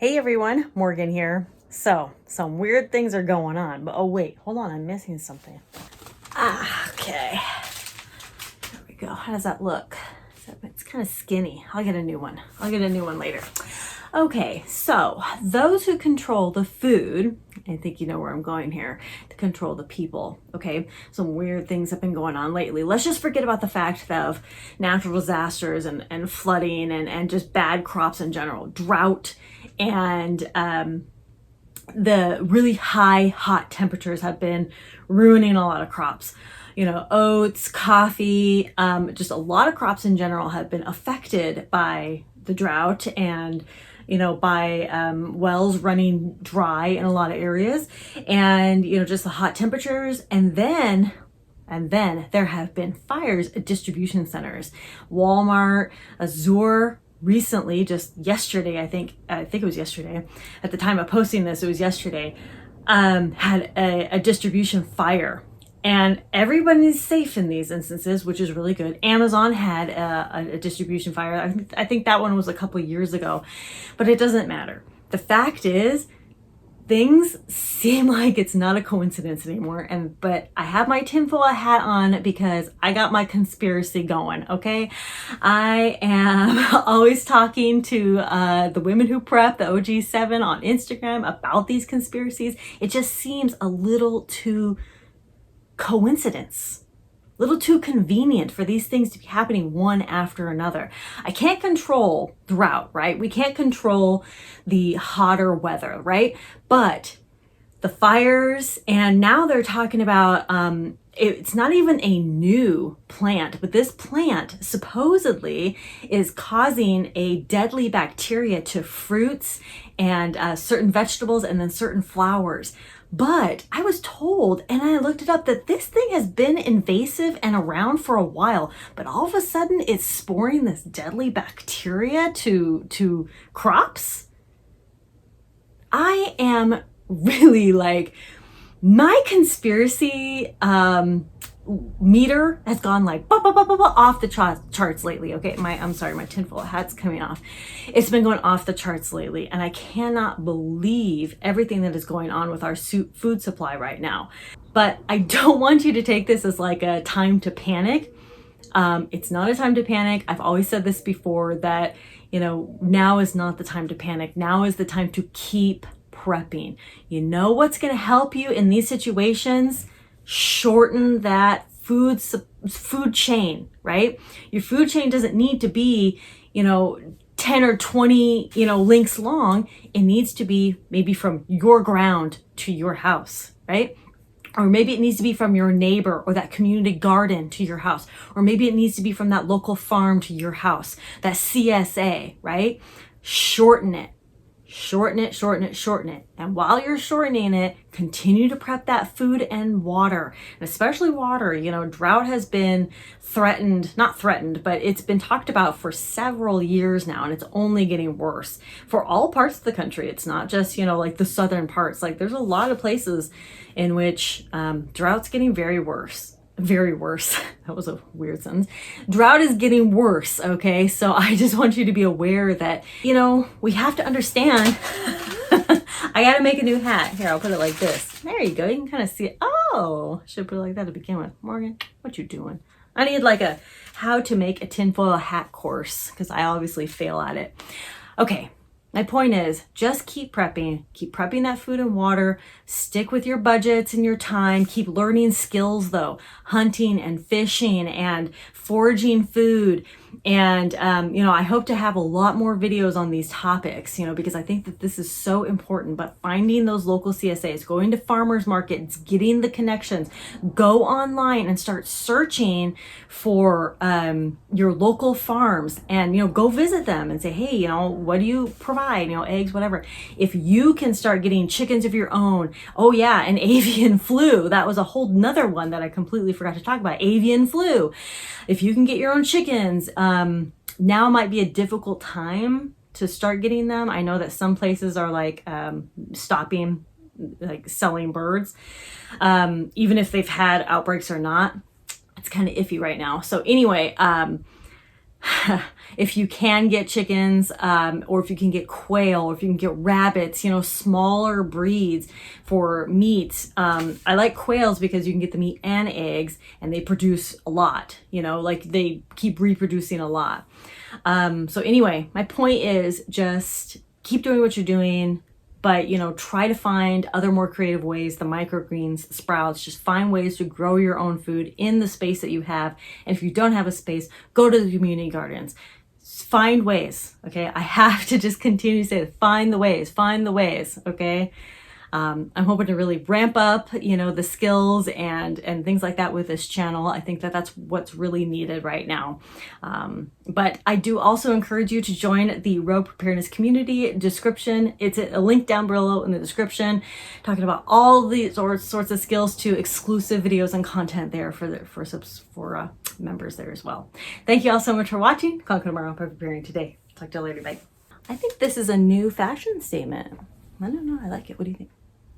Hey everyone, Morgan here. So, some weird things are going on, but oh wait, hold on, I'm missing something. Okay. There we go. How does that look? It's kind of skinny. I'll get a new one. I'll get a new one later. Okay, so those who control the food, I think you know where I'm going here, to control the people, okay? Some weird things have been going on lately. Let's just forget about the fact of natural disasters and flooding and just bad crops in general, drought, and the really high hot temperatures have been ruining a lot of crops. You know, oats, coffee, just a lot of crops in general have been affected by the drought and by wells running dry in a lot of areas, and just the hot temperatures, and then there have been fires at distribution centers. Walmart, Azure, recently, just yesterday, I think it was yesterday. At the time of posting this, it was yesterday. Had a distribution fire, and everybody's safe in these instances, which is really good. Amazon had a distribution fire. I think that one was a couple years ago, but it doesn't matter. The fact is, things seem like it's not a coincidence anymore, but I have my tinfoil hat on because I got my conspiracy going, okay? I am always talking to the women who prep, the OG7 on Instagram, about these conspiracies. It just seems a little too coincidence, a little too convenient for these things to be happening one after another. I can't control drought, right? We can't control the hotter weather, right? But the fires, and now they're talking about, it's not even a new plant, but this plant supposedly is causing a deadly bacteria to fruits and certain vegetables and then certain flowers. But I was told, and I looked it up, that this thing has been invasive and around for a while, but all of a sudden it's sporing this deadly bacteria to crops. I am really my conspiracy meter has gone off the charts lately. Okay, I'm sorry, my tinfoil hat's coming off. It's been going off the charts lately, and I cannot believe everything that is going on with our food supply right now. But I don't want you to take this as like a time to panic. It's not a time to panic. I've always said this before, that now is not the time to panic. Now is the time to keep prepping. You know what's going to help you in these situations? Shorten that food chain, right? Your food chain doesn't need to be 10 or 20 links long. It needs to be maybe from your ground to your house, right? Or maybe it needs to be from your neighbor or that community garden to your house. Or maybe it needs to be from that local farm to your house, that CSA, right? Shorten it. Shorten it, shorten it, shorten it. And while you're shortening it, continue to prep that food and water, and especially water. Drought has been not threatened, but it's been talked about for several years now, and it's only getting worse for all parts of the country. It's not just, like the southern parts. There's a lot of places in which drought's getting very worse. Very worse. That was a weird sentence. Drought is getting worse, okay? So I just want you to be aware that, we have to understand. I gotta make a new hat. Here, I'll put it like this. There you go. You can kind of see it. Oh, should put it like that to begin with. Morgan, what you doing? I need a how to make a tinfoil hat course, because I obviously fail at it. Okay. My point is, just keep prepping that food and water, stick with your budgets and your time, keep learning skills though, hunting and fishing and foraging food. And, I hope to have a lot more videos on these topics, because I think that this is so important. But finding those local CSAs, going to farmers markets, getting the connections, go online and start searching for your local farms, and, go visit them and say, hey, what do you provide? Eggs, whatever. If you can start getting chickens of your own. Oh yeah, and avian flu. That was a whole nother one that I completely forgot to talk about. Avian flu. If you can get your own chickens, now might be a difficult time to start getting them. I know that some places are stopping selling birds, even if they've had outbreaks or not. It's kind of iffy right now. So anyway, if you can get chickens, or if you can get quail, or if you can get rabbits, smaller breeds for meat. I like quails because you can get the meat and eggs, and they produce a lot, like they keep reproducing a lot. So anyway, my point is just keep doing what you're doing, but try to find other more creative ways, the microgreens, the sprouts. Just find ways to grow your own food in the space that you have. And if you don't have a space, go to the community gardens. Find ways, okay? I have to just continue to say, find the ways, okay? I'm hoping to really ramp up, the skills and things like that with this channel. I think that that's what's really needed right now. But I do also encourage you to join the Rogue Preparedness community description. It's a link down below in the description, talking about all these sorts of skills to exclusive videos and content there for members there as well. Thank you all so much for watching. Conquer tomorrow, preparing today. Talk to you later. Bye. I think this is a new fashion statement. I don't know. I like it. What do you think?